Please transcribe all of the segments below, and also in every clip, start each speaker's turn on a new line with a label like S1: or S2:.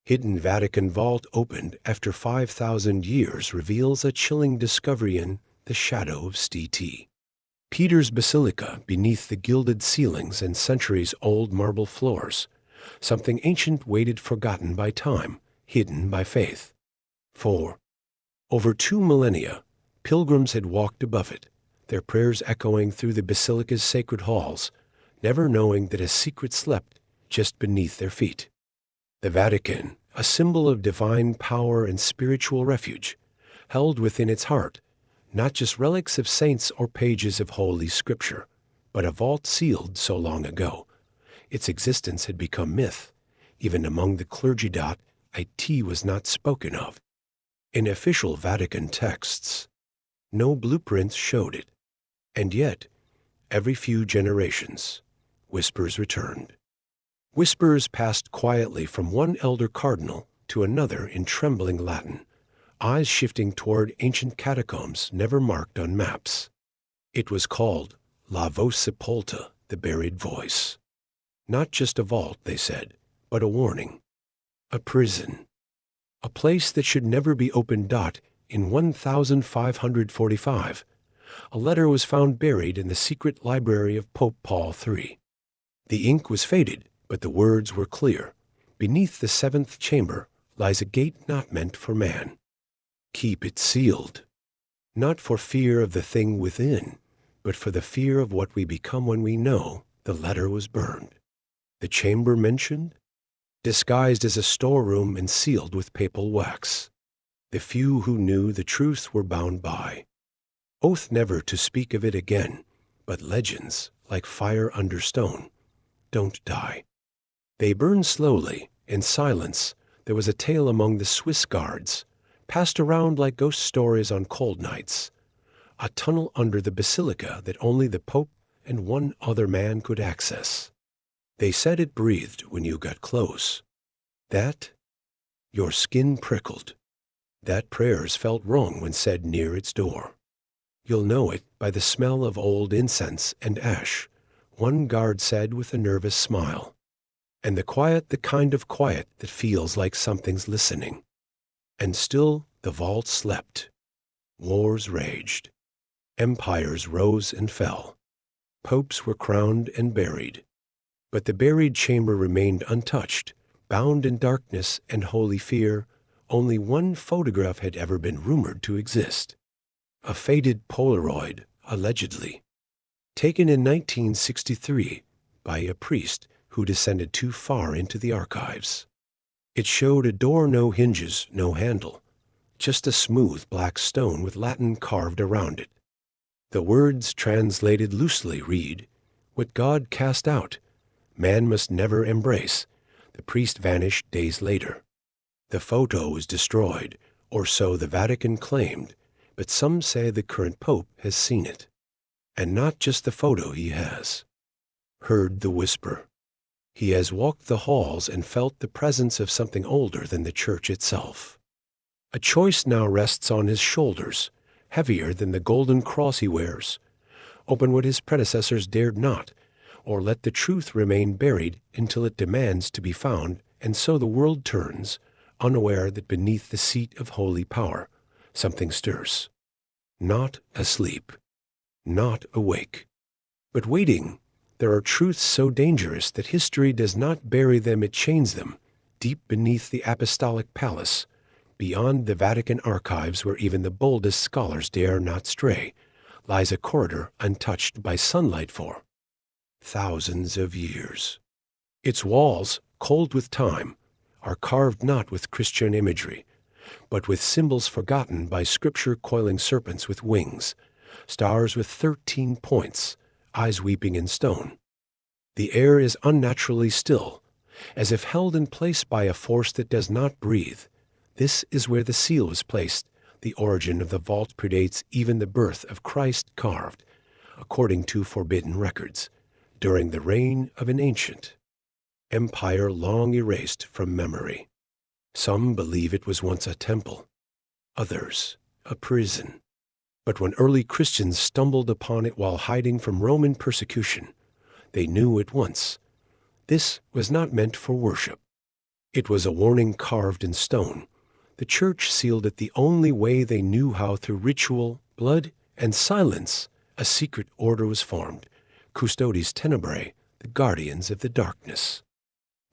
S1: Hidden Vatican vault opened after 5,000 years reveals a chilling discovery in the shadow of St. Peter's Basilica beneath the gilded ceilings and centuries-old marble floors. Something ancient waited forgotten by time, hidden by faith. For over 2 millennia, pilgrims had walked above it, their prayers echoing through the basilica's sacred halls, never knowing that a secret slept just beneath their feet. The Vatican, a symbol of divine power and spiritual refuge, held within its heart not just relics of saints or pages of holy scripture, but a vault sealed so long ago. Its existence had become myth. Even among the clergy. It was not spoken of. In official Vatican texts, no blueprints showed it. And yet, every few generations, whispers returned. Whispers passed quietly from one elder cardinal to another in trembling Latin, eyes shifting toward ancient catacombs never marked on maps. It was called La Voce Sepolta, the buried voice. Not just a vault, they said, but a warning. A prison. A place that should never be opened. In 1545, a letter was found buried in the secret library of Pope Paul III. The ink was faded, but the words were clear. Beneath the seventh chamber lies a gate not meant for man. Keep it sealed. Not for fear of the thing within, but for the fear of what we become when we know the letter was burned. The chamber mentioned? Disguised as a storeroom and sealed with papal wax. The few who knew the truth were bound by oath never to speak of it again, but legends, like fire under stone, don't die. They burn slowly, in silence. There was a tale among the Swiss guards, passed around like ghost stories on cold nights. A tunnel under the basilica that only the Pope and one other man could access. They said it breathed when you got close. That? Your skin prickled. That prayers felt wrong when said near its door. You'll know it by the smell of old incense and ash, one guard said with a nervous smile. And the quiet, the kind of quiet that feels like something's listening. And still the vault slept. Wars raged. Empires rose and fell. Popes were crowned and buried. But the buried chamber remained untouched, bound in darkness and holy fear. Only one photograph had ever been rumored to exist. A faded Polaroid, allegedly. Taken in 1963 by a priest who descended too far into the archives. It showed a door, no hinges, no handle, just a smooth black stone with Latin carved around it. The words, translated loosely, read, "What God cast out, man must never embrace." The priest vanished days later. The photo was destroyed, or so the Vatican claimed, but some say the current pope has seen it. And not just the photo he has. Heard the whisper. He has walked the halls and felt the presence of something older than the church itself. A choice now rests on his shoulders, heavier than the golden cross he wears. Open what his predecessors dared not, or let the truth remain buried until it demands to be found, and so the world turns, unaware that beneath the seat of holy power, something stirs. Not asleep, not awake, but waiting. There are truths so dangerous that history does not bury them, it chains them, deep beneath the apostolic palace, beyond the Vatican archives where even the boldest scholars dare not stray, lies a corridor untouched by sunlight for thousands of years. Its walls, cold with time, are carved not with Christian imagery, but with symbols forgotten by Scripture, coiling serpents with wings, stars with 13 points, eyes weeping in stone. The air is unnaturally still, as if held in place by a force that does not breathe. This is where the seal was placed. The origin of the vault predates even the birth of Christ, carved, according to forbidden records, during the reign of an ancient empire long erased from memory. Some believe it was once a temple, others a prison. But when early Christians stumbled upon it while hiding from Roman persecution, they knew at once this was not meant for worship. It was a warning carved in stone. The Church sealed it the only way they knew how, through ritual, blood, and silence. A secret order was formed, Custodes Tenebrae, the guardians of the darkness.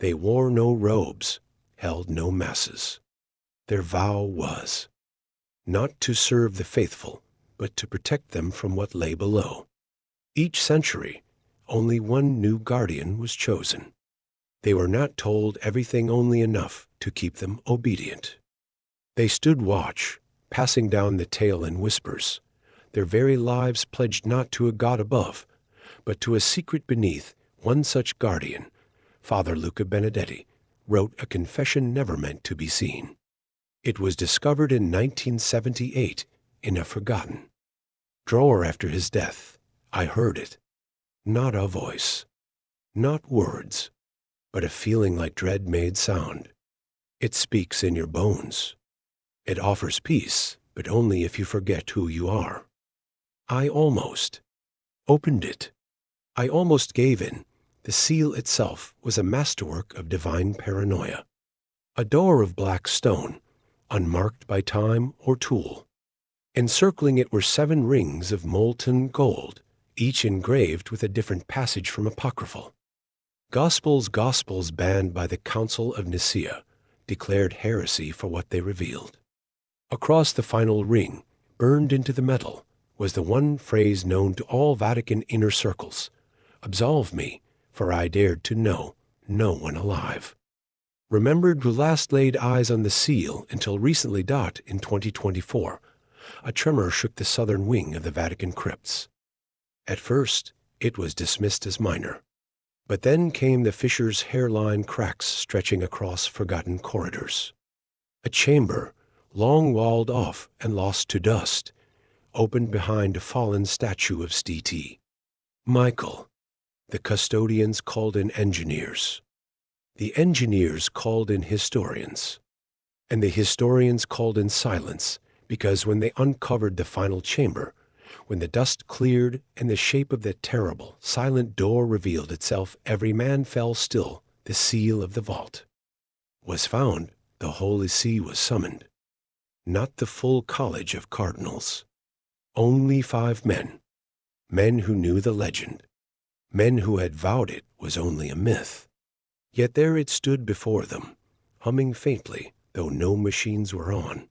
S1: They wore no robes, held no masses. Their vow was not to serve the faithful, but to protect them from what lay below. Each century, only one new guardian was chosen. They were not told everything, only enough to keep them obedient. They stood watch, passing down the tale in whispers, their very lives pledged not to a God above, but to a secret beneath. One such guardian, Father Luca Benedetti, wrote a confession never meant to be seen. It was discovered in 1978 in a forgotten drawer after his death. I heard it. Not a voice, not words, but a feeling like dread made sound. It speaks in your bones. It offers peace, but only if you forget who you are. I almost opened it. I almost gave in. The seal itself was a masterwork of divine paranoia. A door of black stone, unmarked by time or tool. Encircling it were 7 rings of molten gold, each engraved with a different passage from Apocryphal. Gospels banned by the Council of Nicaea, declared heresy for what they revealed. Across the final ring, burned into the metal, was the one phrase known to all Vatican inner circles: "Absolve me, for I dared to know no one alive." Remembered who last laid eyes on the seal until recently. In 2024, a tremor shook the southern wing of the Vatican crypts. At first, it was dismissed as minor. But then came the fissure's hairline cracks stretching across forgotten corridors. A chamber, long walled off and lost to dust, opened behind a fallen statue of St. Michael. The custodians called in engineers. The engineers called in historians. And the historians called in silence, because when they uncovered the final chamber, when the dust cleared and the shape of the terrible, silent door revealed itself, every man fell still. The seal of the vault was found. The Holy See was summoned. Not the full college of cardinals. Only 5 men. Men who knew the legend. Men who had vowed it was only a myth. Yet there it stood before them, humming faintly, though no machines were on.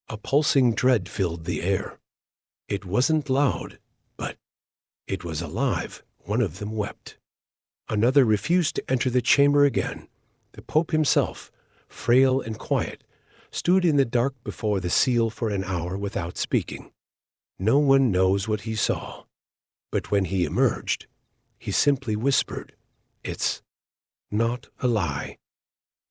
S1: A pulsing dread filled the air. It wasn't loud, but it was alive. One of them wept. Another refused to enter the chamber again. The Pope himself, frail and quiet, stood in the dark before the seal for an hour without speaking. No one knows what he saw. But when he emerged, he simply whispered, "It's not a lie."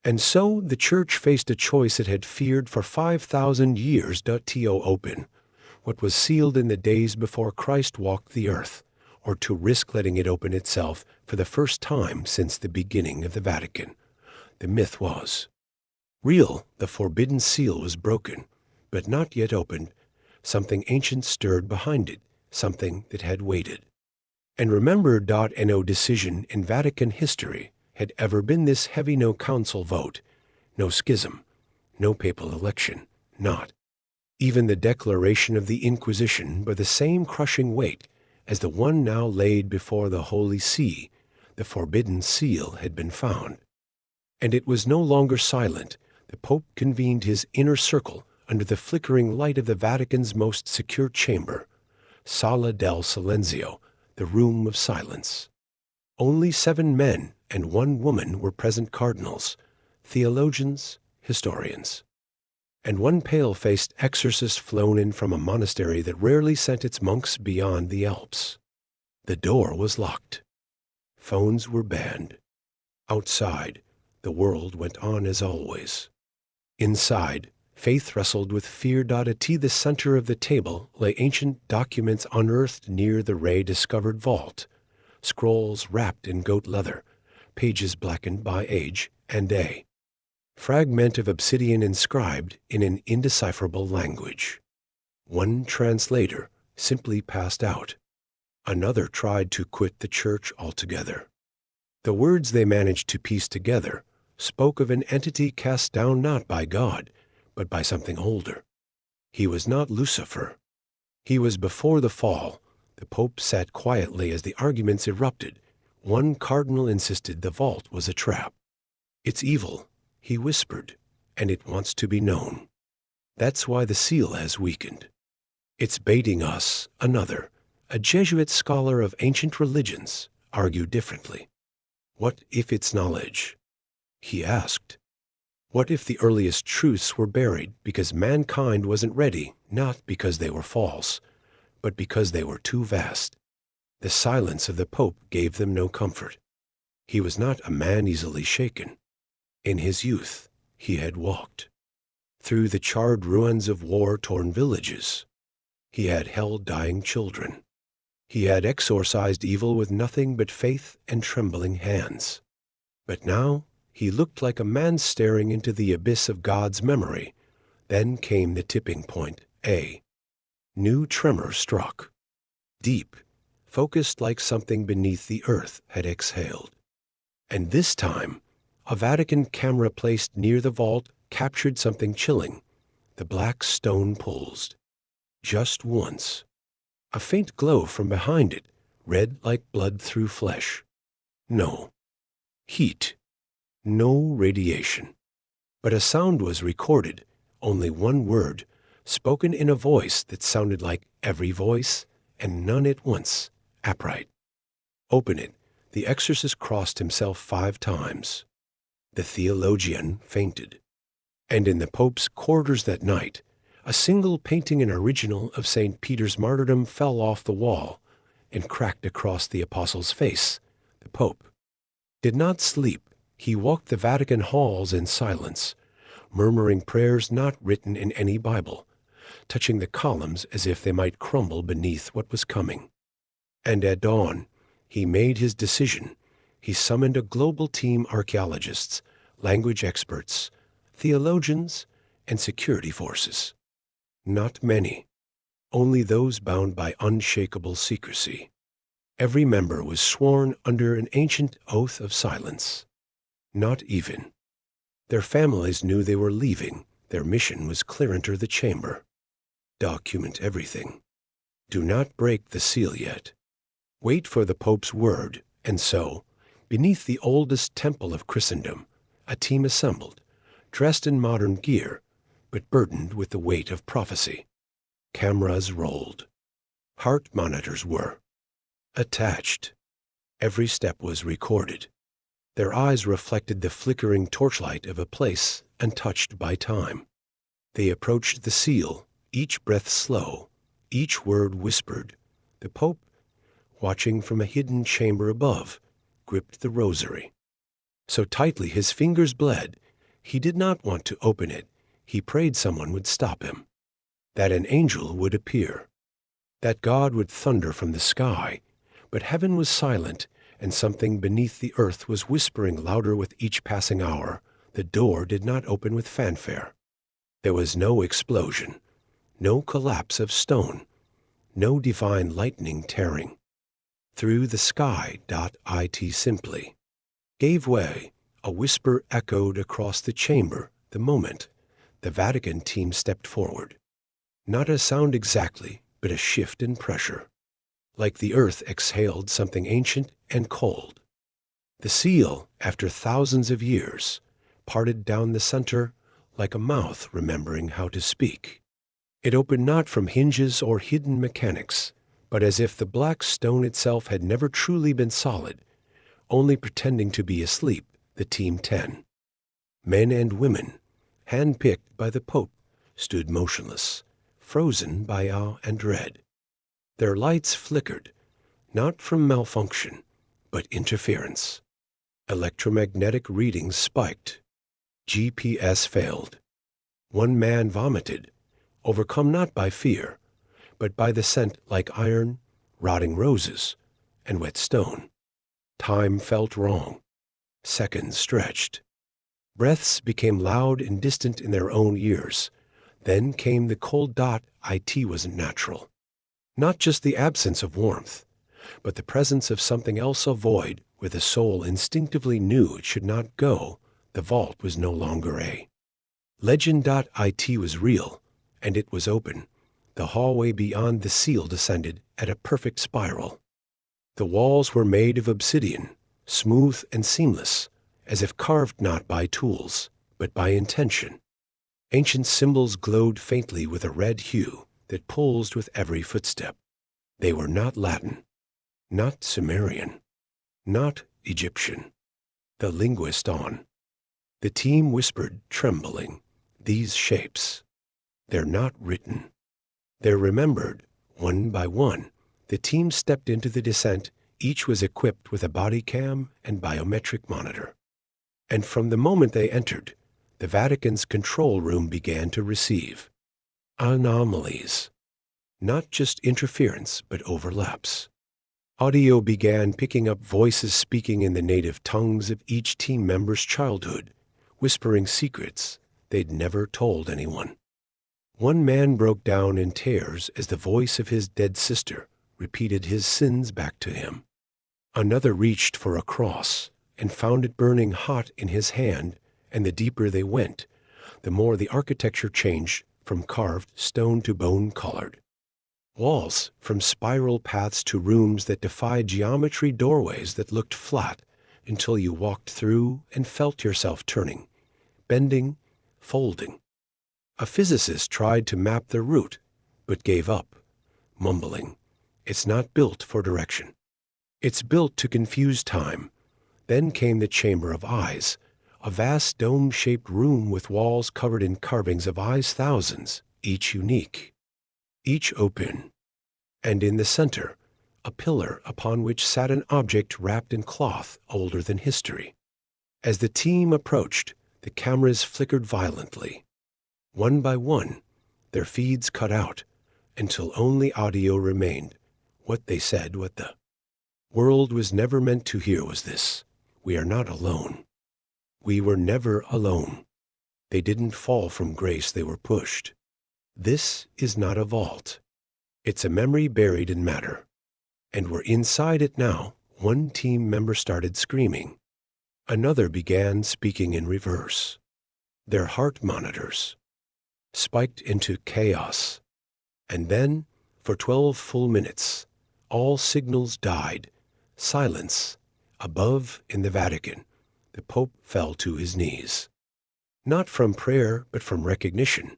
S1: And so the Church faced a choice it had feared for 5,000 years. To open what was sealed in the days before Christ walked the earth, or to risk letting it open itself for the first time since the beginning of the Vatican. The myth was real. The forbidden seal was broken, but not yet opened. Something ancient stirred behind it, something that had waited. And remember. No decision in Vatican history had ever been this heavy. No council vote, no schism, no papal election, not even the declaration of the Inquisition, bore the same crushing weight as the one now laid before the Holy See. The forbidden seal had been found. And it was no longer silent. The Pope convened his inner circle under the flickering light of the Vatican's most secure chamber, Sala del Silenzio, the room of silence. Only 7 men and 1 woman were present: cardinals, theologians, historians, and 1 pale-faced exorcist flown in from a monastery that rarely sent its monks beyond the Alps. The door was locked. Phones were banned. Outside, the world went on as always. Inside, faith wrestled with fear. At the center of the table lay ancient documents unearthed near the ray-discovered vault, scrolls wrapped in goat leather, pages blackened by age and day. Fragment of obsidian inscribed in an indecipherable language. 1 translator simply passed out. Another tried to quit the Church altogether. The words they managed to piece together: spoke of an entity cast down not by God, but by something older. He was not Lucifer. He was before the fall. The Pope sat quietly as the arguments erupted. One cardinal insisted the vault was a trap. "It's evil," he whispered, "and it wants to be known. That's why the seal has weakened. It's baiting us." Another, a Jesuit scholar of ancient religions, argued differently. "What if it's knowledge?" he asked. What if the earliest truths were buried because mankind wasn't ready, not because they were false, but because they were too vast? The silence of the Pope gave them no comfort. He was not a man easily shaken. In his youth, he had walked through the charred ruins of war-torn villages. He had held dying children. He had exorcised evil with nothing but faith and trembling hands. But now he looked like a man staring into the abyss of God's memory. Then came the tipping point. A new tremor struck. Deep, focused like something beneath the earth had exhaled. And this time, a Vatican camera placed near the vault captured something chilling. The black stone pulsed. Just once. A faint glow from behind it, red like blood through flesh. No heat. No radiation. But a sound was recorded, only one word, spoken in a voice that sounded like every voice, and none at once, upright. "Open it." The exorcist crossed himself 5 times. The theologian fainted. And in the Pope's quarters that night, a single painting, an original of St. Peter's martyrdom, fell off the wall and cracked across the apostle's face. The Pope did not sleep. He walked the Vatican halls in silence, murmuring prayers not written in any Bible, touching the columns as if they might crumble beneath what was coming. And at dawn, he made his decision. He summoned a global team: archaeologists, language experts, theologians, and security forces. Not many, only those bound by unshakable secrecy. Every member was sworn under an ancient oath of silence. Not even their families knew they were leaving. Their mission was clear: enter the chamber. Document everything. Do not break the seal yet. Wait for the Pope's word. And so, beneath the oldest temple of Christendom, a team assembled, dressed in modern gear, but burdened with the weight of prophecy. Cameras rolled. Heart monitors were attached. Every step was recorded. Their eyes reflected the flickering torchlight of a place untouched by time. They approached the seal, each breath slow, each word whispered. The Pope, watching from a hidden chamber above, gripped the rosary so tightly his fingers bled. He did not want to open it. He prayed someone would stop him, that an angel would appear, that God would thunder from the sky. But heaven was silent, and something beneath the earth was whispering louder with each passing hour. The door did not open with fanfare. There was no explosion, no collapse of stone, no divine lightning tearing through the sky. It simply gave way. A whisper echoed across the chamber. The moment the Vatican team stepped forward. Not a sound exactly, but a shift in pressure. Like the earth exhaled something ancient and cold. The seal, after thousands of years, parted down the center like a mouth remembering how to speak. It opened not from hinges or hidden mechanics, but as if the black stone itself had never truly been solid, only pretending to be asleep. The team 10, men and women, hand-picked by the Pope, stood motionless, frozen by awe and dread. Their lights flickered, not from malfunction, but interference. Electromagnetic readings spiked. GPS failed. One man vomited, overcome not by fear, but by the scent like iron, rotting roses, and wet stone. Time felt wrong. Seconds stretched. Breaths became loud and distant in their own ears. Then came the cold dot. It wasn't natural. Not just the absence of warmth, but the presence of something else, a void where the soul instinctively knew it should not go. The vault was no longer a legend.it was real, and it was open. The hallway beyond the seal descended at a perfect spiral. The walls were made of obsidian, smooth and seamless, as if carved not by tools, but by intention. Ancient symbols glowed faintly with a red hue that pulsed with every footstep. They were not Latin, not Sumerian, not Egyptian. The linguist on. The team whispered, trembling, "These shapes, they're not written. They're remembered, one by one." The team stepped into the descent. Each was equipped with a body cam and biometric monitor. And from the moment they entered, the Vatican's control room began to receive anomalies. Not just interference, but overlaps. Audio began picking up voices speaking in the native tongues of each team member's childhood, whispering secrets they'd never told anyone. One man broke down in tears as the voice of his dead sister repeated his sins back to him. Another reached for a cross and found it burning hot in his hand, and the deeper they went, the more the architecture changed from carved stone to bone-colored. Walls, from spiral paths to rooms that defied geometry, doorways that looked flat until you walked through and felt yourself turning, bending, folding. A physicist tried to map the route, but gave up, mumbling, "It's not built for direction. It's built to confuse time." Then came the Chamber of Eyes, a vast dome-shaped room with walls covered in carvings of eyes, thousands, each unique, each open. And in the center, a pillar upon which sat an object wrapped in cloth older than history. As the team approached, the cameras flickered violently. One by one, their feeds cut out, until only audio remained. What they said, what the world was never meant to hear was this: "We are not alone. We were never alone. They didn't fall from grace, they were pushed. This is not a vault. It's a memory buried in matter. And we're inside it now." One team member started screaming. Another began speaking in reverse. Their heart monitors spiked into chaos. And then, for 12 full minutes, all signals died. Silence. Above, in the Vatican, the Pope fell to his knees. Not from prayer, but from recognition.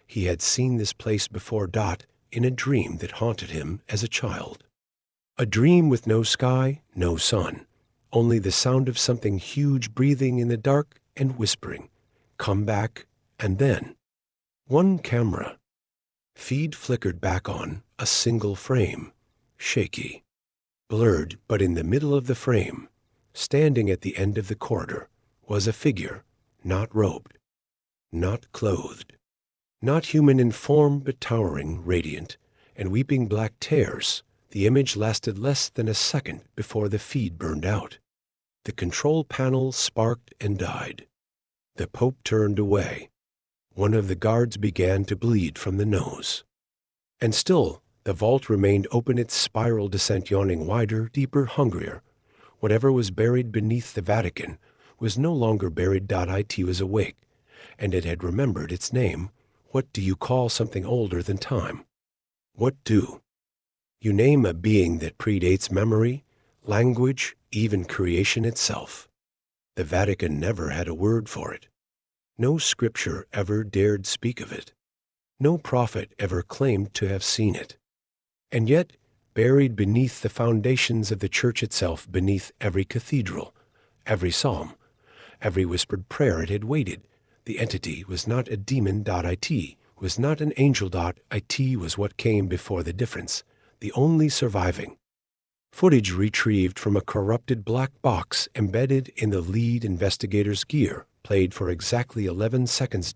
S1: He had seen this place before, in a dream that haunted him as a child. A dream with no sky, no sun, only the sound of something huge breathing in the dark and whispering, "Come back," and then one camera. Feed flickered back on a single frame, shaky, blurred, but in the middle of the frame, standing at the end of the corridor, was a figure, not robed, not clothed, not human in form, but towering, radiant, and weeping black tears. The image lasted less than a second before the feed burned out. The control panel sparked and died. The Pope turned away. One of the guards began to bleed from the nose. And still, the vault remained open, its spiral descent yawning wider, deeper, hungrier. Whatever was buried beneath the Vatican was no longer buried. It was awake, and it had remembered its name. What do you call something older than time? What do you name a being that predates memory, language, even creation itself? The Vatican never had a word for it. No scripture ever dared speak of it. No prophet ever claimed to have seen it. And yet, buried beneath the foundations of the church itself, beneath every cathedral, every psalm, every whispered prayer, it had waited. The entity was not a demon. It was not an angel. It was what came before the difference, the only surviving. Footage retrieved from a corrupted black box embedded in the lead investigator's gear played for exactly 11 seconds.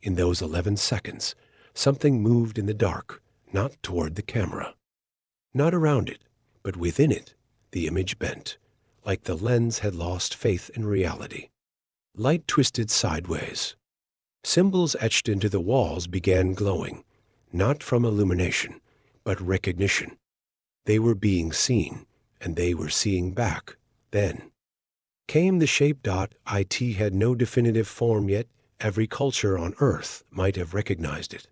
S1: In those 11 seconds, something moved in the dark, not toward the camera, not around it, but within it. The image bent, like the lens had lost faith in reality. Light twisted sideways. Symbols etched into the walls began glowing, not from illumination, but recognition. They were being seen, and they were seeing back. Then, came the shape. It had no definitive form, yet every culture on earth might have recognized it.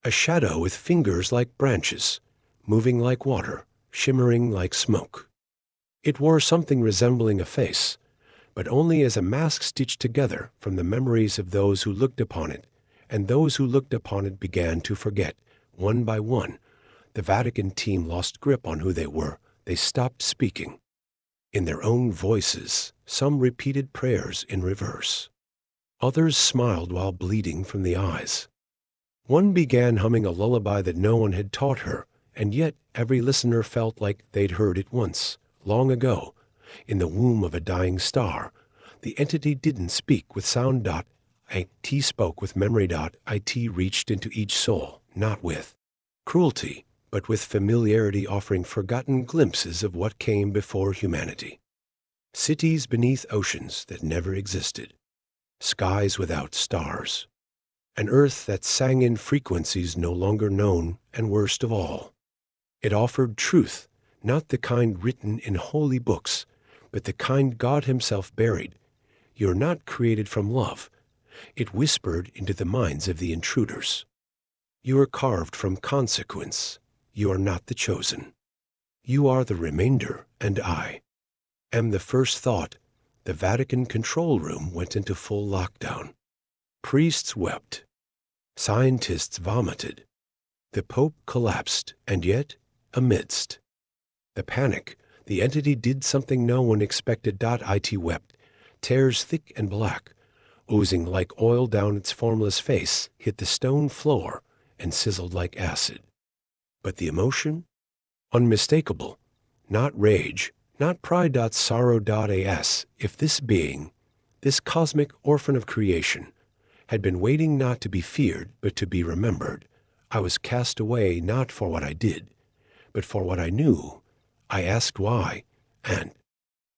S1: A shadow with fingers like branches, moving like water, shimmering like smoke. It wore something resembling a face, but only as a mask stitched together from the memories of those who looked upon it, and those who looked upon it began to forget, one by one. The Vatican team lost grip on who they were. They stopped speaking. In their own voices, some repeated prayers in reverse. Others smiled while bleeding from the eyes. One began humming a lullaby that no one had taught her, and yet every listener felt like they'd heard it once, long ago, in the womb of a dying star. The entity didn't speak with sound. It spoke with memory. It reached into each soul, not with cruelty, but with familiarity, offering forgotten glimpses of what came before humanity. Cities beneath oceans that never existed. Skies without stars. An earth that sang in frequencies no longer known, and worst of all, it offered truth, not the kind written in holy books, but the kind God himself buried. You're not created from love. It whispered into the minds of the intruders. You are carved from consequence. You are not the chosen. You are the remainder, and I am the first thought. The Vatican control room went into full lockdown. Priests wept. Scientists vomited. The Pope collapsed, and yet, amidst the panic, the entity did something no one expected. It wept. Tears thick and black, oozing like oil down its formless face, hit the stone floor and sizzled like acid. But the emotion? Unmistakable. Not rage, not pride. Sorrow. If this being, this cosmic orphan of creation, had been waiting not to be feared but to be remembered, I was cast away not for what I did, but for what I knew. I asked why, and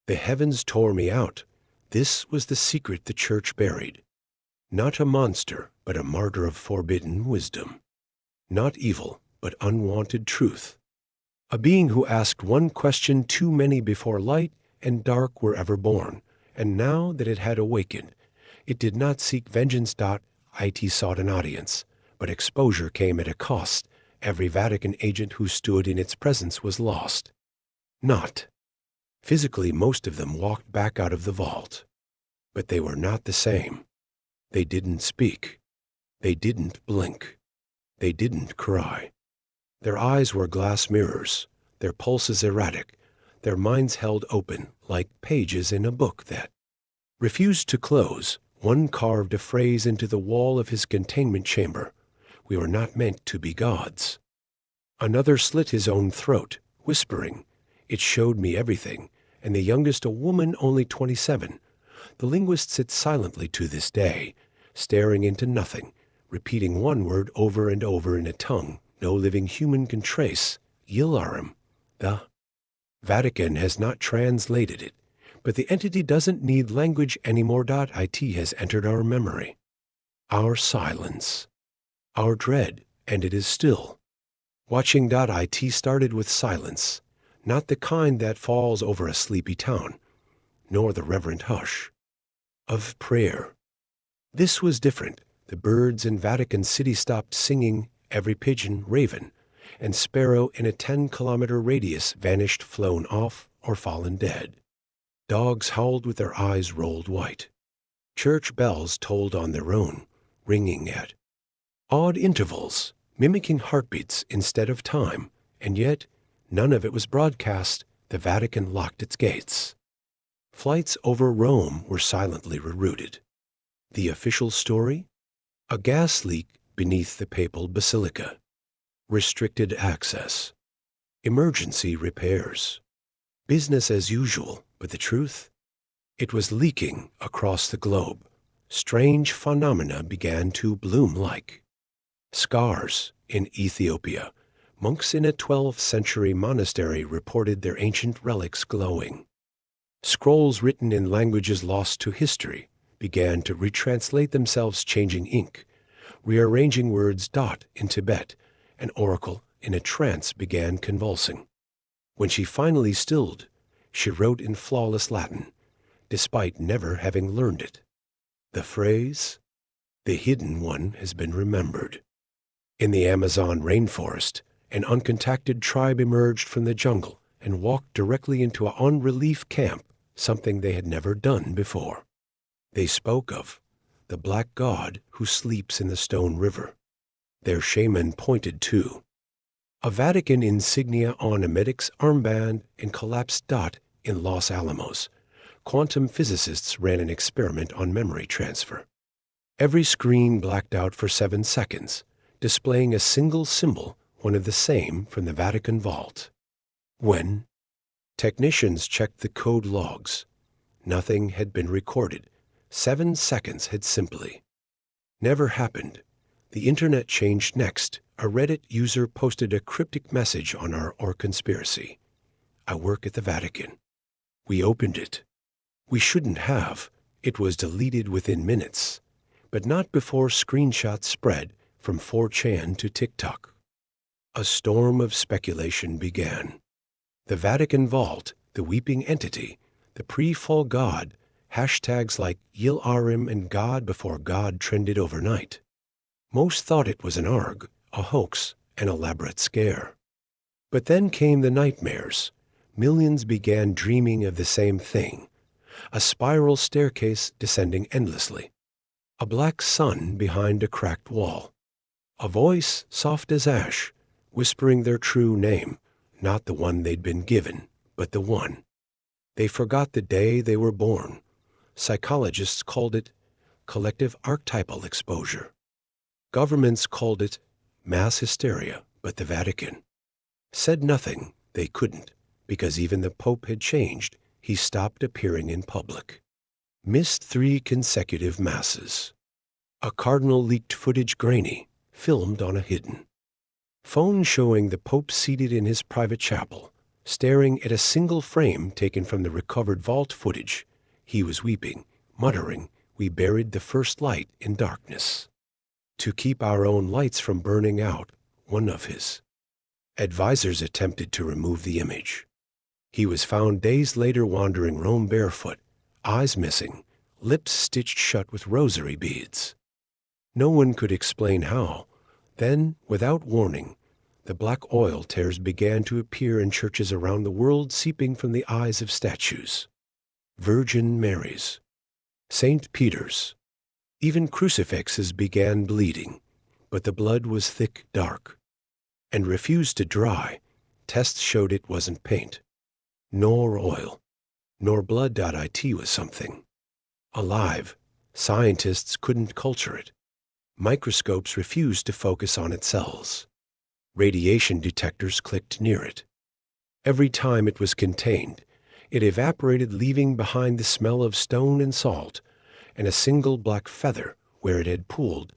S1: the heavens tore me out. This was the secret the church buried. Not a monster, but a martyr of forbidden wisdom. Not evil, but unwanted truth. A being who asked one question too many before light and dark were ever born, and now that it had awakened, it did not seek vengeance. It sought an audience, but exposure came at a cost. Every Vatican agent who stood in its presence was lost. Not physically, most of them walked back out of the vault. But they were not the same. They didn't speak. They didn't blink. They didn't cry. Their eyes were glass mirrors, their pulses erratic, their minds held open like pages in a book that refused to close. One carved a phrase into the wall of his containment chamber. We were not meant to be gods. Another slit his own throat, whispering, "It showed me everything," and the youngest a woman only 27. The linguist sits silently to this day, staring into nothing, repeating one word over and over in a tongue no living human can trace, Yilarim. The Vatican has not translated it, but the entity doesn't need language anymore. It has entered our memory, our silence, our dread, and it is still watching. It started with silence, not the kind that falls over a sleepy town, nor the reverent hush of prayer. This was different. The birds in Vatican City stopped singing. Every pigeon, raven, and sparrow in a 10-kilometer radius vanished, flown off, or fallen dead. Dogs howled with their eyes rolled white. Church bells tolled on their own, ringing at odd intervals, mimicking heartbeats instead of time, and yet none of it was broadcast. The Vatican locked its gates. Flights over Rome were silently rerouted. The official story? A gas leak beneath the papal basilica. Restricted access. Emergency repairs. Business as usual, but the truth? It was leaking across the globe. Strange phenomena began to bloom like scars in Ethiopia. Monks in a 12th century monastery reported their ancient relics glowing. Scrolls written in languages lost to history began to retranslate themselves, changing ink, rearranging words. In Tibet, an oracle in a trance began convulsing. When she finally stilled, she wrote in flawless Latin, despite never having learned it. The phrase, "the hidden one has been remembered." In the Amazon rainforest, an uncontacted tribe emerged from the jungle and walked directly into an on-relief camp, something they had never done before. They spoke of the black god who sleeps in the stone river. Their shaman pointed to a Vatican insignia on a medic's armband and collapsed dot in Los Alamos. Quantum physicists ran an experiment on memory transfer. Every screen blacked out for 7 seconds, displaying a single symbol, one of the same from the Vatican vault. When technicians checked the code logs, nothing had been recorded. 7 seconds had simply never happened. The internet changed next. A Reddit user posted a cryptic message on our conspiracy. "I work at the Vatican. We opened it. We shouldn't have." It was deleted within minutes, but not before screenshots spread from 4chan to TikTok. A storm of speculation began. The Vatican Vault, the weeping entity, the pre-fall god, hashtags like Yil Arim and God Before God trended overnight. Most thought it was an ARG, a hoax, an elaborate scare. But then came the nightmares. Millions began dreaming of the same thing, a spiral staircase descending endlessly, a black sun behind a cracked wall, a voice soft as ash, whispering their true name, not the one they'd been given, but the one. They forgot the day they were born. Psychologists called it collective archetypal exposure. Governments called it mass hysteria, but the Vatican said nothing. They couldn't, because even the Pope had changed. He stopped appearing in public. Missed 3 consecutive masses. A cardinal leaked footage grainy, filmed on a hidden phone showing the Pope seated in his private chapel, staring at a single frame taken from the recovered vault footage. He was weeping, muttering, "We buried the first light in darkness." To keep our own lights from burning out, one of his advisors attempted to remove the image. He was found days later wandering Rome barefoot, eyes missing, lips stitched shut with rosary beads. No one could explain how. Then, without warning, the black oil tears began to appear in churches around the world, seeping from the eyes of statues. Virgin Mary's, St. Peter's, even crucifixes began bleeding, but the blood was thick, dark, and refused to dry. Tests showed it wasn't paint, nor oil, nor blood. It was something alive. Scientists couldn't culture it. Microscopes refused to focus on its cells. Radiation detectors clicked near it. Every time it was contained, it evaporated, leaving behind the smell of stone and salt, and a single black feather where it had pooled.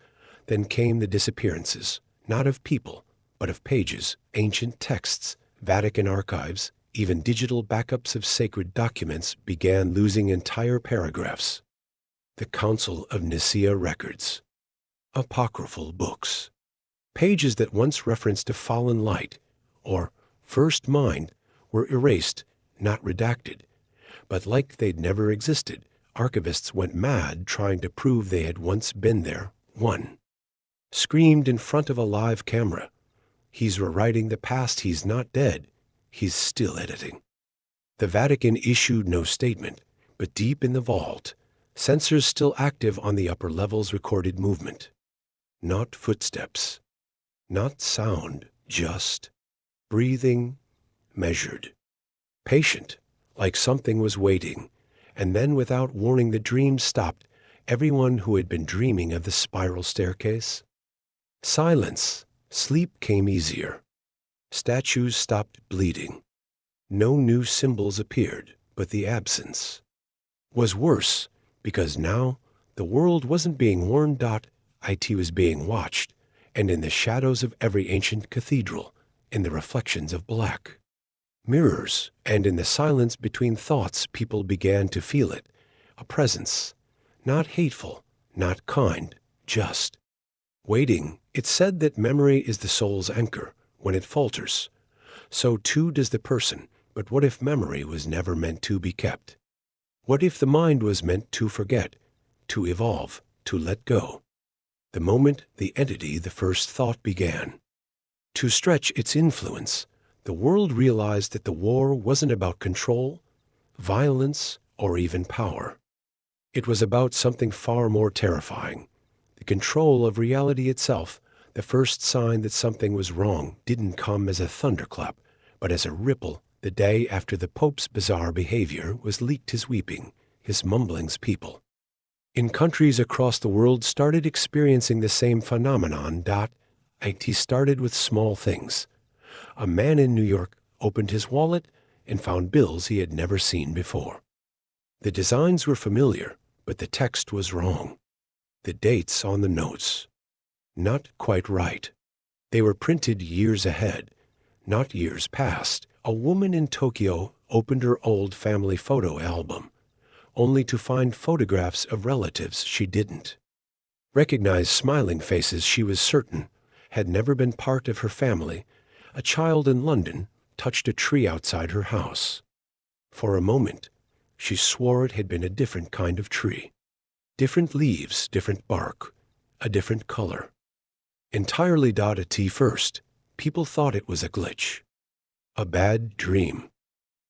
S1: Then came the disappearances, not of people, but of pages, ancient texts, Vatican archives, even digital backups of sacred documents began losing entire paragraphs. The Council of Nicaea records, apocryphal books, pages that once referenced a fallen light or first mind were erased, not redacted, but like they'd never existed. Archivists went mad trying to prove they had once been there. One screamed in front of a live camera, "He's rewriting the past. He's not dead. He's still editing." The Vatican issued no statement, but deep in the vault, sensors still active on the upper levels recorded movement. Not footsteps, not sound, just breathing, measured, patient, like something was waiting. And then, without warning, the dream stopped. Everyone who had been dreaming of the spiral staircase. Silence. Sleep came easier. Statues stopped bleeding. No new symbols appeared, but the absence was worse, because now the world wasn't being warned. It was being watched, and in the shadows of every ancient cathedral, in the reflections of black mirrors, and in the silence between thoughts, people began to feel it, a presence, not hateful, not kind, just waiting. It said that memory is the soul's anchor. When it falters, so too does the person. But what if memory was never meant to be kept? What if the mind was meant to forget, to evolve, to let go? The moment the entity, the first thought, began to stretch its influence, the world realized that the war wasn't about control, violence, or even power. It was about something far more terrifying, the control of reality itself. The first sign that something was wrong didn't come as a thunderclap, but as a ripple. The day after the Pope's bizarre behavior was leaked, his weeping, his mumblings, people in countries across the world started experiencing the same phenomenon. It started with small things. A man in New York opened his wallet and found bills he had never seen before. The designs were familiar, but the text was wrong. The dates on the notes, not quite right. They were printed years ahead, not years past. A woman in Tokyo opened her old family photo album, only to find photographs of relatives she didn't recognize, smiling faces she was certain had never been part of her family. A child in London touched a tree outside her house. For a moment, she swore it had been a different kind of tree. Different leaves, different bark, a different color. Entirely. At first, people thought it was a glitch, a bad dream,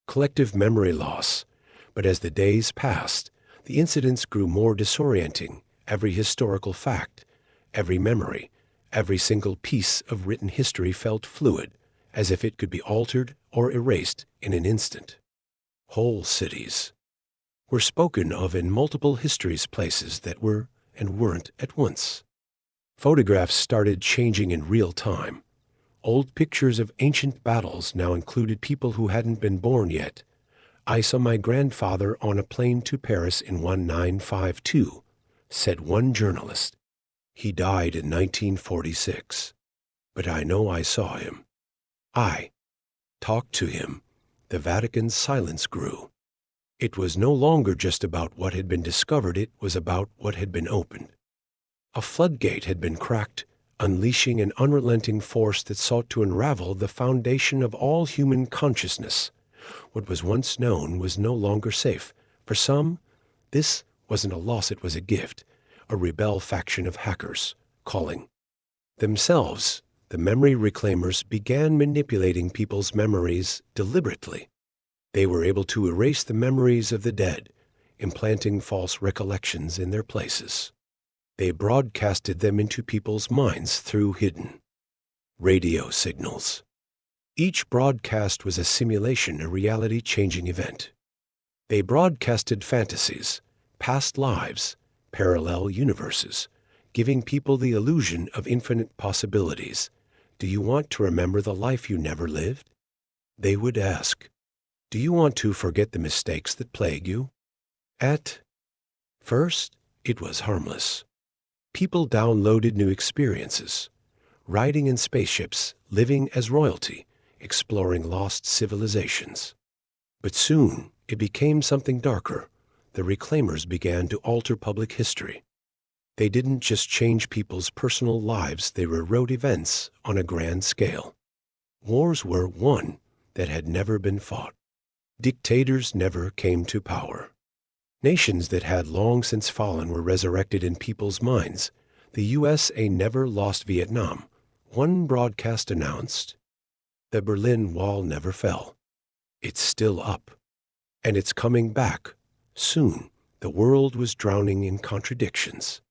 S1: collective memory loss. But as the days passed, the incidents grew more disorienting. Every historical fact, every memory, every single piece of written history felt fluid, as if it could be altered or erased in an instant. Whole cities were spoken of in multiple histories, places that were and weren't at once. Photographs started changing in real time. Old pictures of ancient battles now included people who hadn't been born yet. "I saw my grandfather on a plane to Paris in 1952, said one journalist. "He died in 1946. But I know I saw him. I talked to him." The Vatican's silence grew. It was no longer just about what had been discovered, it was about what had been opened. A floodgate had been cracked, unleashing an unrelenting force that sought to unravel the foundation of all human consciousness. What was once known was no longer safe. For some, this wasn't a loss, it was a gift. A rebel faction of hackers, calling themselves the memory reclaimers, began manipulating people's memories deliberately. They were able to erase the memories of the dead, implanting false recollections in their places. They broadcasted them into people's minds through hidden radio signals. Each broadcast was a simulation, a reality-changing event. They broadcasted fantasies, past lives, parallel universes, giving people the illusion of infinite possibilities. "Do you want to remember the life you never lived?" they would ask. "Do you want to forget the mistakes that plague you?" At first, it was harmless. People downloaded new experiences, riding in spaceships, living as royalty, exploring lost civilizations. But soon, it became something darker. The reclaimers began to alter public history. They didn't just change people's personal lives, they rewrote events on a grand scale. Wars were won that had never been fought. Dictators never came to power. Nations that had long since fallen were resurrected in people's minds. The USA never lost Vietnam. One broadcast announced, "The Berlin Wall never fell. It's still up. And it's coming back. Soon." The world was drowning in contradictions.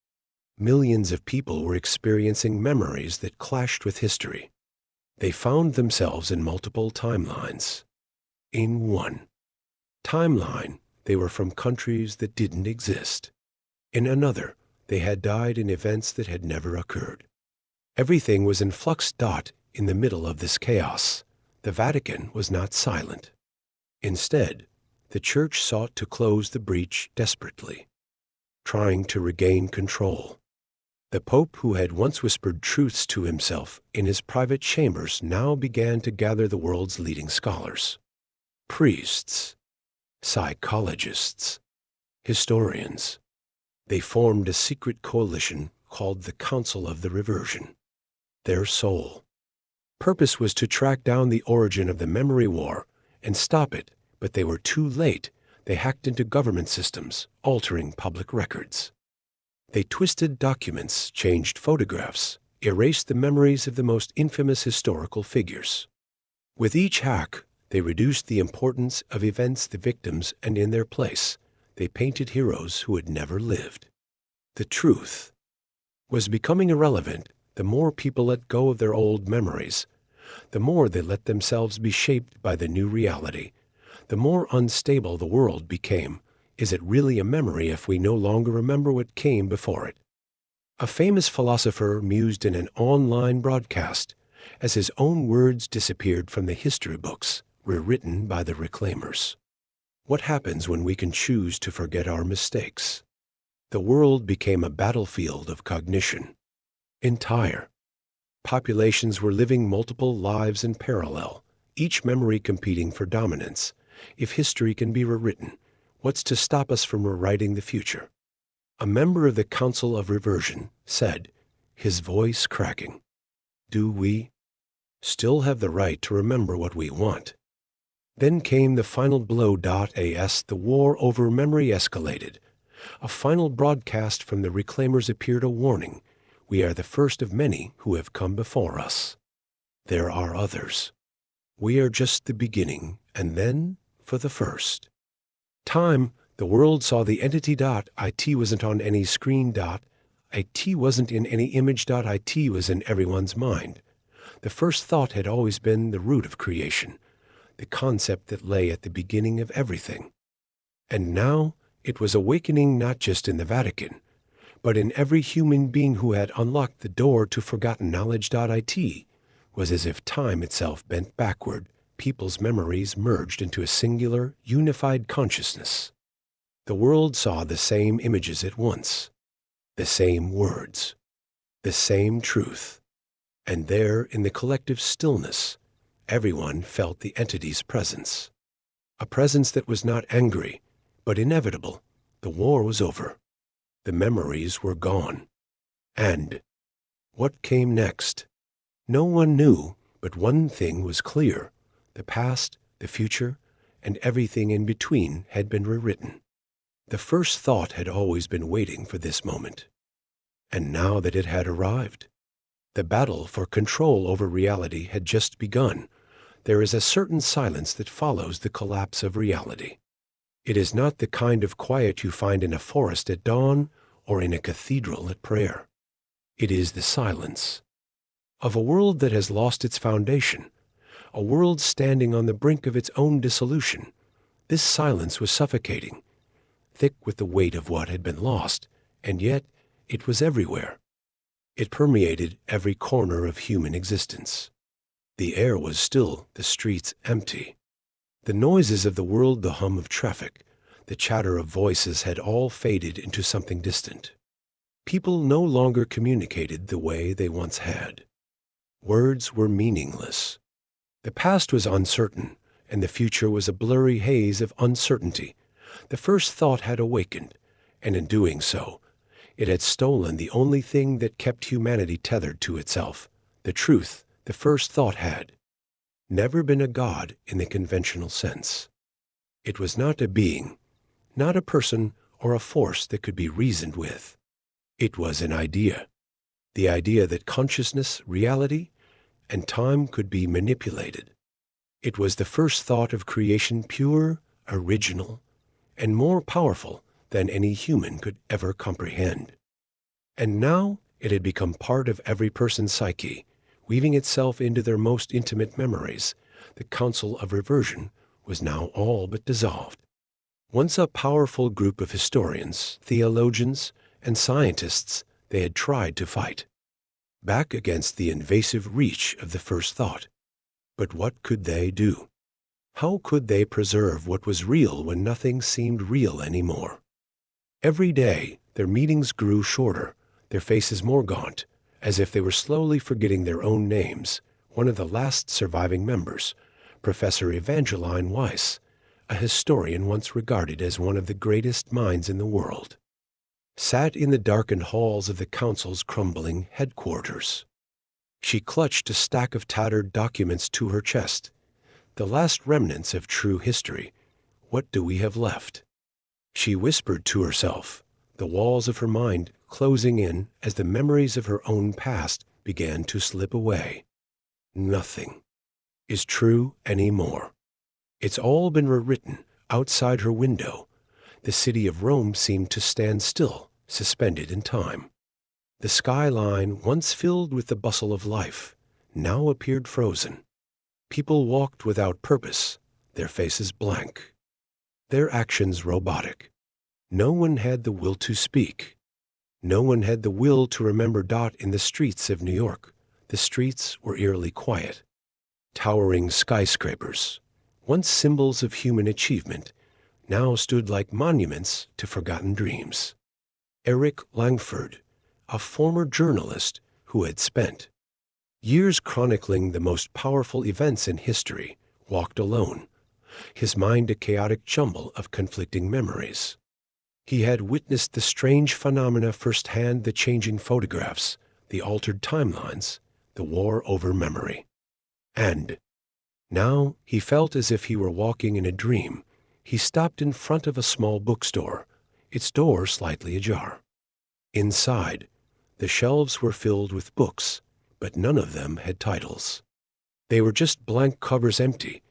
S1: Millions of people were experiencing memories that clashed with history. They found themselves in multiple timelines. In one timeline, they were from countries that didn't exist. In another, they had died in events that had never occurred. Everything was in flux. In the middle of this chaos, the Vatican was not silent. Instead, the Church sought to close the breach desperately, trying to regain control. The Pope, who had once whispered truths to himself in his private chambers, now began to gather the world's leading scholars, priests, psychologists, historians. They formed a secret coalition called the Council of the Reversion. Their sole purpose was to track down the origin of the memory war and stop it, but they were too late. They hacked into government systems, altering public records. They twisted documents, changed photographs, erased the memories of the most infamous historical figures. With each hack, they reduced the importance of events the victims, and in their place, they painted heroes who had never lived. The truth was becoming irrelevant. The more people let go of their old memories, the more they let themselves be shaped by the new reality, the more unstable the world became. Is it really a memory if we no longer remember what came before it? A famous philosopher mused in an online broadcast as his own words disappeared from the history books rewritten by the reclaimers. What happens when we can choose to forget our mistakes? The world became a battlefield of cognition. Entire populations were living multiple lives in parallel, each memory competing for dominance. If history can be rewritten, what's to stop us from rewriting the future? A member of the Council of Reversion said, his voice cracking, "Do we still have the right to remember what we want?" Then came the final blow. As the war over memory escalated, a final broadcast from the reclaimers appeared, a warning. We are the first of many who have come before us. There are others. We are just the beginning, and then, for the first time, the world saw the entity. It wasn't on any screen. It wasn't in any image. It was in everyone's mind. The first thought had always been the root of creation, the concept that lay at the beginning of everything. And now it was awakening, not just in the Vatican, but in every human being who had unlocked the door to forgotten knowledge. It was as if time itself bent backward. People's memories merged into a singular, unified consciousness. The world saw the same images at once, the same words, the same truth. And there, in the collective stillness, everyone felt the entity's presence. A presence that was not angry, but inevitable. The war was over. The memories were gone. And what came next? No one knew, but one thing was clear. The past, the future, and everything in between had been rewritten. The first thought had always been waiting for this moment. And now that it had arrived, the battle for control over reality had just begun. There is a certain silence that follows the collapse of reality. It is not the kind of quiet you find in a forest at dawn or in a cathedral at prayer. It is the silence of a world that has lost its foundation, a world standing on the brink of its own dissolution. This silence was suffocating, thick with the weight of what had been lost, and yet it was everywhere. It permeated every corner of human existence. The air was still, the streets empty. The noises of the world, the hum of traffic, the chatter of voices had all faded into something distant. People no longer communicated the way they once had. Words were meaningless. The past was uncertain, and the future was a blurry haze of uncertainty. The first thought had awakened, and in doing so, it had stolen the only thing that kept humanity tethered to itself, the truth. The first thought had never been a god in the conventional sense. It was not a being, not a person or a force that could be reasoned with. It was an idea, the idea that consciousness, reality, and time could be manipulated. It was the first thought of creation, pure, original, and more powerful than any human could ever comprehend. And now it had become part of every person's psyche, weaving itself into their most intimate memories. The Council of Reversion was now all but dissolved. Once a powerful group of historians, theologians, and scientists, they had tried to fight back against the invasive reach of the first thought. But what could they do? How could they preserve what was real when nothing seemed real anymore? Every day, their meetings grew shorter, their faces more gaunt, as if they were slowly forgetting their own names. One of the last surviving members, Professor Evangeline Weiss, a historian once regarded as one of the greatest minds in the world, sat in the darkened halls of the Council's crumbling headquarters. She clutched a stack of tattered documents to her chest, the last remnants of true history, What do we have left? She whispered to herself, the walls of her mind closing in as the memories of her own past began to slip away. Nothing is true anymore. It's all been rewritten. Outside her window, the city of Rome seemed to stand still, suspended in time. The skyline, once filled with the bustle of life, now appeared frozen. People walked without purpose, their faces blank, their actions robotic. No one had the will to speak. No one had the will to remember. In the streets of New York, the streets were eerily quiet. Towering skyscrapers, once symbols of human achievement, now stood like monuments to forgotten dreams. Eric Langford, a former journalist who had spent years chronicling the most powerful events in history, walked alone, his mind a chaotic jumble of conflicting memories. He had witnessed the strange phenomena firsthand, the changing photographs, the altered timelines, the war over memory. And now he felt as if he were walking in a dream. He stopped in front of a small bookstore, its door slightly ajar. Inside, the shelves were filled with books, but none of them had titles. They were just blank covers, empty,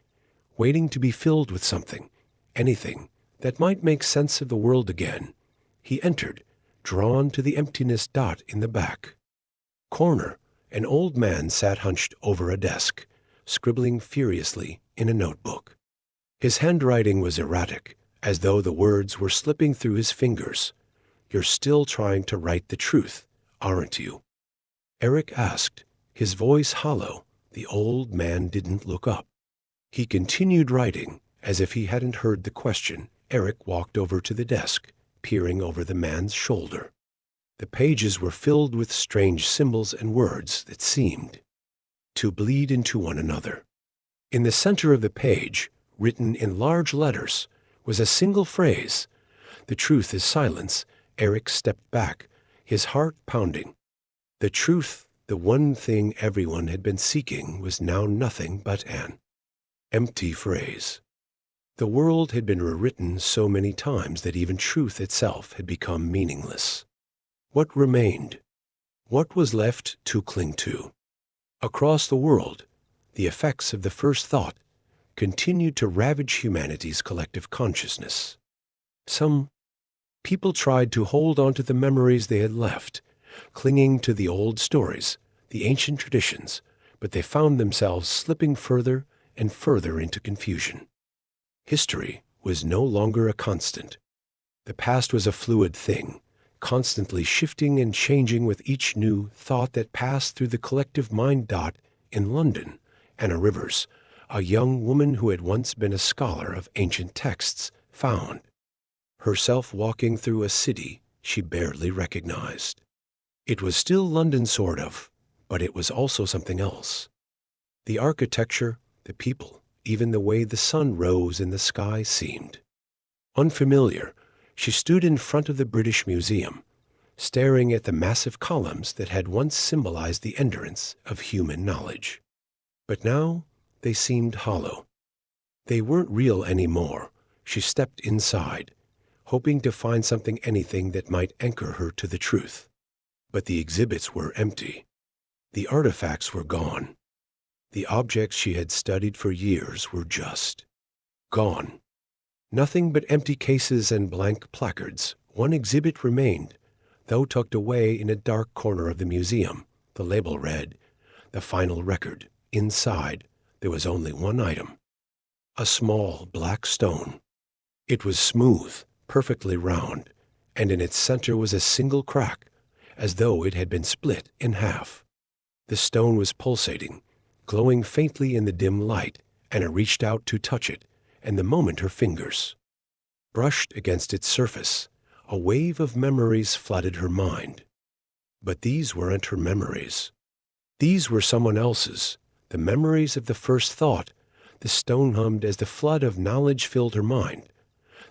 S1: waiting to be filled with something, anything that might make sense of the world again. He entered, drawn to the emptiness. In the back corner, an old man sat hunched over a desk, scribbling furiously in a notebook. His handwriting was erratic, as though the words were slipping through his fingers. "You're still trying to write the truth, aren't you?" Eric asked, his voice hollow. The old man didn't look up. He continued writing, as if he hadn't heard the question. Eric walked over to the desk, peering over the man's shoulder. The pages were filled with strange symbols and words that seemed to bleed into one another. In the center of the page, written in large letters, was a single phrase: "The truth is silence." Eric stepped back, his heart pounding. The truth, the one thing everyone had been seeking, was now nothing but an empty phrase. The world had been rewritten so many times that even truth itself had become meaningless. What remained? What was left to cling to? Across the world, the effects of the first thought continued to ravage humanity's collective consciousness. Some people tried to hold on to the memories they had left, clinging to the old stories, the ancient traditions, but they found themselves slipping further and further into confusion. History was no longer a constant. The past was a fluid thing, constantly shifting and changing with each new thought that passed through the collective mind. In London, Anna Rivers, a young woman who had once been a scholar of ancient texts, found herself walking through a city she barely recognized. It was still London, sort of, but it was also something else. The architecture, the people, even the way the sun rose in the sky seemed unfamiliar. She stood in front of the British Museum, staring at the massive columns that had once symbolized the endurance of human knowledge. But now they seemed hollow. They weren't real anymore. She stepped inside, hoping to find something, anything that might anchor her to the truth. But the exhibits were empty. The artifacts were gone. The objects she had studied for years were just gone. Nothing but empty cases and blank placards. One exhibit remained, though tucked away in a dark corner of the museum. The label read, "The Final Record." Inside, there was only one item: a small black stone. It was smooth, perfectly round, and in its center was a single crack, as though it had been split in half. The stone was pulsating, glowing faintly in the dim light. Anna reached out to touch it, and the moment her fingers brushed against its surface, a wave of memories flooded her mind. But these weren't her memories. These were someone else's, the memories of the first thought. The stone hummed as the flood of knowledge filled her mind.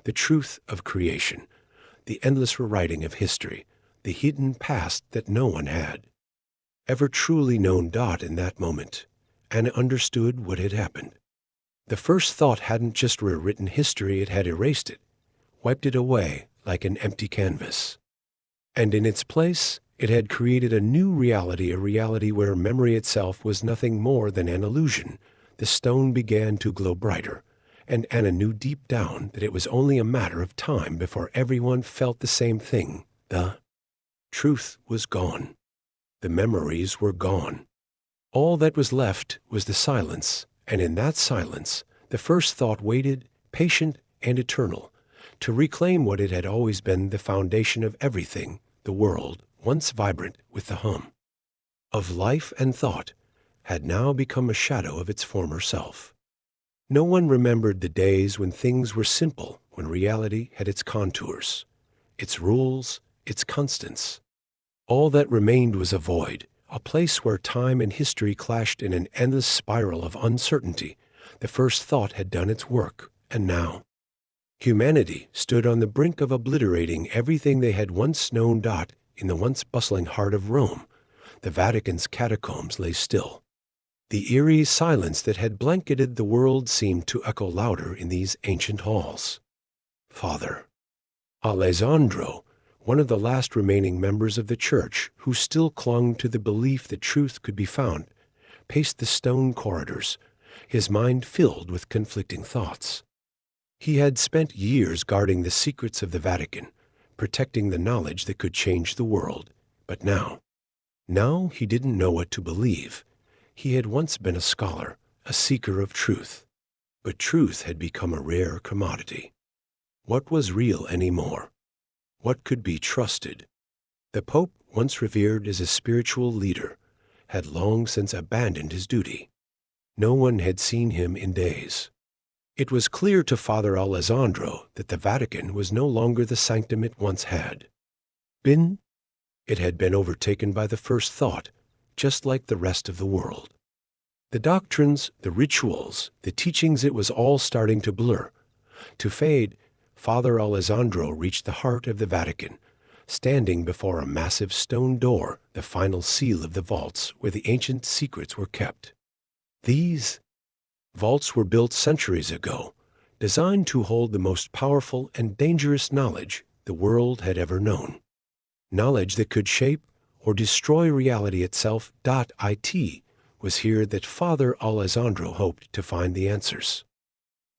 S1: The truth of creation, the endless rewriting of history, the hidden past that no one had ever truly known. In that moment, Anna understood what had happened. The first thought hadn't just rewritten history, it had erased it, wiped it away like an empty canvas. And in its place, it had created a new reality, a reality where memory itself was nothing more than an illusion. The stone began to glow brighter, and Anna knew deep down that it was only a matter of time before everyone felt the same thing. The truth was gone. The memories were gone. All that was left was the silence, and in that silence, the first thought waited, patient and eternal, to reclaim what it had always been, the foundation of everything, the world, once vibrant with the hum of life and thought, had now become a shadow of its former self. No one remembered the days when things were simple, when reality had its contours, its rules, its constants. All that remained was a void, a place where time and history clashed in an endless spiral of uncertainty. The first thought had done its work, and now humanity stood on the brink of obliterating everything they had once known. In the once bustling heart of Rome, the Vatican's catacombs lay still. The eerie silence that had blanketed the world seemed to echo louder in these ancient halls. Father Alessandro, one of the last remaining members of the church who still clung to the belief that truth could be found, paced the stone corridors, his mind filled with conflicting thoughts. He had spent years guarding the secrets of the Vatican, protecting the knowledge that could change the world. But now he didn't know what to believe. He had once been a scholar, a seeker of truth. But truth had become a rare commodity. What was real anymore? What could be trusted? The Pope, once revered as a spiritual leader, had long since abandoned his duty. No one had seen him in days. It was clear to Father Alessandro that the Vatican was no longer the sanctum it once had been. It had been overtaken by the first thought, just like the rest of the world. The doctrines, the rituals, the teachings, it was all starting to blur, to fade. Father Alessandro reached the heart of the Vatican, standing before a massive stone door, the final seal of the vaults where the ancient secrets were kept. These vaults were built centuries ago, designed to hold the most powerful and dangerous knowledge the world had ever known. Knowledge that could shape or destroy reality itself. It was here that Father Alessandro hoped to find the answers.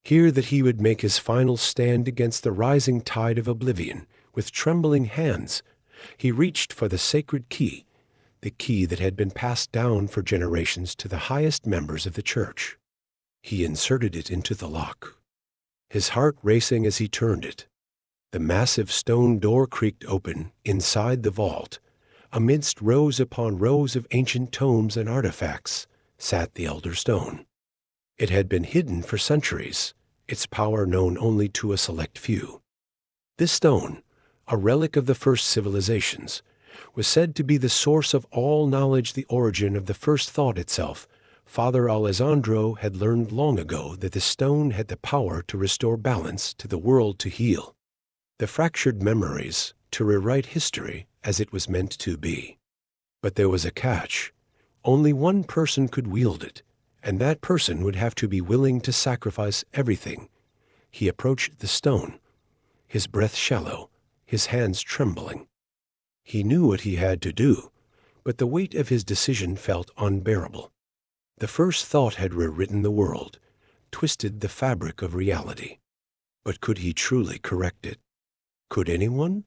S1: Here that he would make his final stand against the rising tide of oblivion. With trembling hands, he reached for the sacred key, the key that had been passed down for generations to the highest members of the church. He inserted it into the lock, his heart racing as he turned it. The massive stone door creaked open. Inside the vault, amidst rows upon rows of ancient tomes and artifacts, sat the elder stone. It had been hidden for centuries, its power known only to a select few. This stone, a relic of the first civilizations, was said to be the source of all knowledge, the origin of the first thought itself. Father Alessandro had learned long ago that the stone had the power to restore balance, to the world, to heal the fractured memories, to rewrite history as it was meant to be. But there was a catch. Only one person could wield it, and that person would have to be willing to sacrifice everything. He approached the stone, his breath shallow, his hands trembling. He knew what he had to do, but the weight of his decision felt unbearable. The first thought had rewritten the world, twisted the fabric of reality. But could he truly correct it? Could anyone?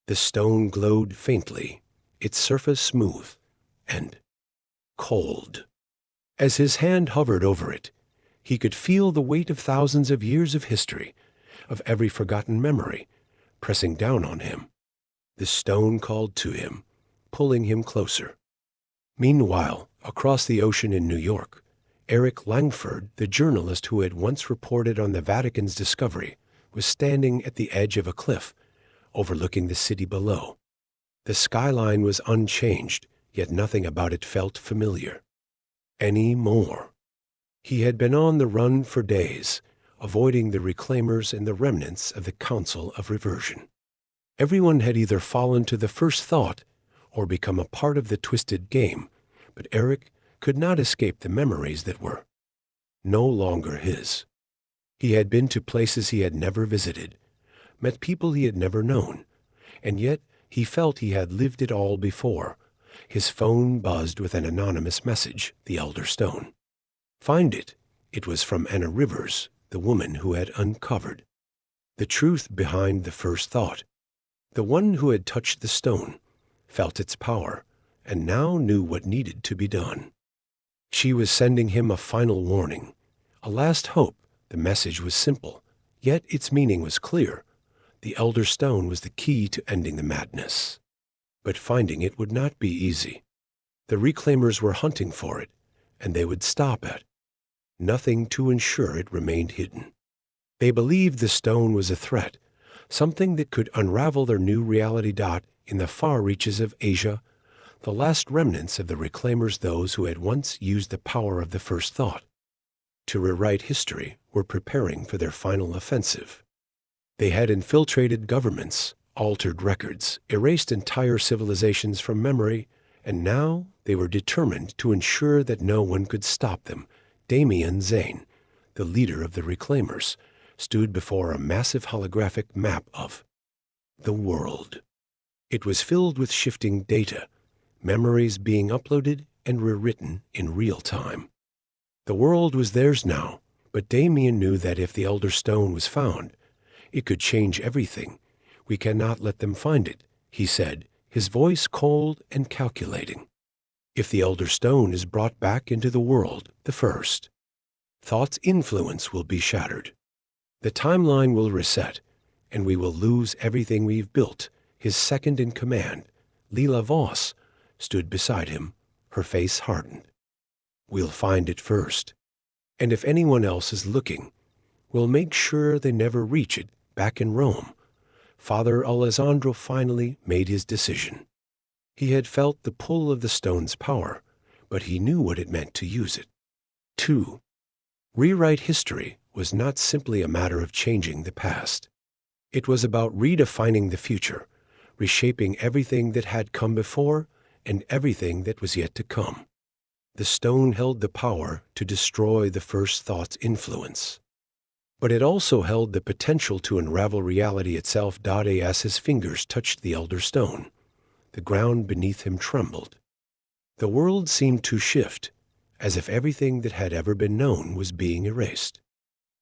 S1: The stone glowed faintly, its surface smooth and cold. As his hand hovered over it, he could feel the weight of thousands of years of history, of every forgotten memory, pressing down on him. The stone called to him, pulling him closer. Meanwhile, across the ocean in New York, Eric Langford, the journalist who had once reported on the Vatican's discovery, was standing at the edge of a cliff, overlooking the city below. The skyline was unchanged, yet nothing about it felt familiar anymore. He had been on the run for days, avoiding the reclaimers and the remnants of the Council of Reversion. Everyone had either fallen to the first thought or become a part of the twisted game, but Eric could not escape the memories that were no longer his. He had been to places he had never visited, met people he had never known, and yet he felt he had lived it all before. His phone buzzed with an anonymous message, the Elder Stone. Find it. It was from Anna Rivers, the woman who had uncovered the truth behind the first thought. The one who had touched the stone, felt its power, and now knew what needed to be done. She was sending him a final warning, a last hope. The message was simple, yet its meaning was clear. The Elder Stone was the key to ending the madness. But finding it would not be easy. The reclaimers were hunting for it, and they would stop at nothing to ensure it remained hidden. They believed the stone was a threat, something that could unravel their new reality. In the far reaches of Asia, the last remnants of the reclaimers, those who had once used the power of the first thought to rewrite history, were preparing for their final offensive. They had infiltrated governments, altered records, erased entire civilizations from memory, and now they were determined to ensure that no one could stop them. Damien Zane, the leader of the reclaimers, stood before a massive holographic map of the world. It was filled with shifting data, memories being uploaded and rewritten in real time. The world was theirs now, but Damien knew that if the Elder Stone was found, it could change everything. We cannot let them find it, he said, his voice cold and calculating. If the Elder Stone is brought back into the world, the first thought's influence will be shattered. The timeline will reset, and we will lose everything we've built. His second in command, Leela Voss, stood beside him, her face hardened. We'll find it first, and if anyone else is looking, we'll make sure they never reach it. Back in Rome, Father Alessandro finally made his decision. He had felt the pull of the stone's power, but he knew what it meant to use it. 2. Rewrite history was not simply a matter of changing the past. It was about redefining the future, reshaping everything that had come before and everything that was yet to come. The stone held the power to destroy the first thought's influence, but it also held the potential to unravel reality itself. As his fingers touched the Elder Stone, the ground beneath him trembled. The world seemed to shift, as if everything that had ever been known was being erased.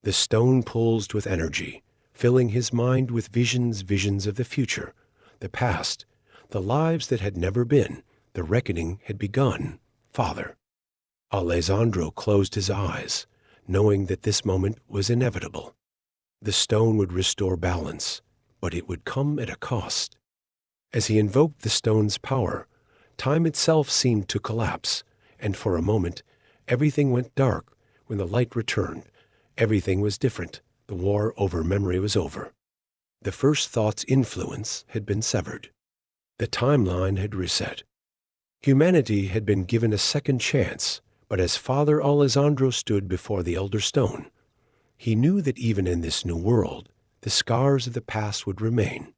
S1: The stone pulsed with energy, filling his mind with visions of the future, the past, the lives that had never been. The reckoning had begun. Father Alessandro closed his eyes, knowing that this moment was inevitable. The stone would restore balance, but it would come at a cost. As he invoked the stone's power, time itself seemed to collapse, and for a moment, everything went dark. When the light returned, everything was different. The war over memory was over. The first thought's influence had been severed. The timeline had reset. Humanity had been given a second chance, but as Father Alessandro stood before the Elder Stone, he knew that even in this new world, the scars of the past would remain.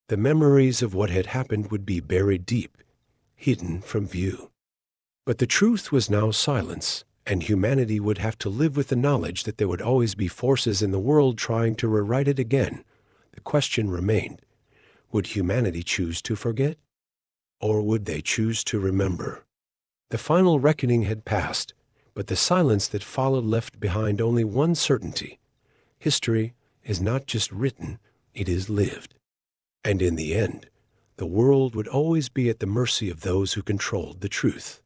S1: The memories of what had happened would be buried deep, hidden from view. But the truth was now silence, and humanity would have to live with the knowledge that there would always be forces in the world trying to rewrite it again. The question remained, would humanity choose to forget? Or would they choose to remember? The final reckoning had passed, but the silence that followed left behind only one certainty. History is not just written, it is lived. And in the end, the world would always be at the mercy of those who controlled the truth.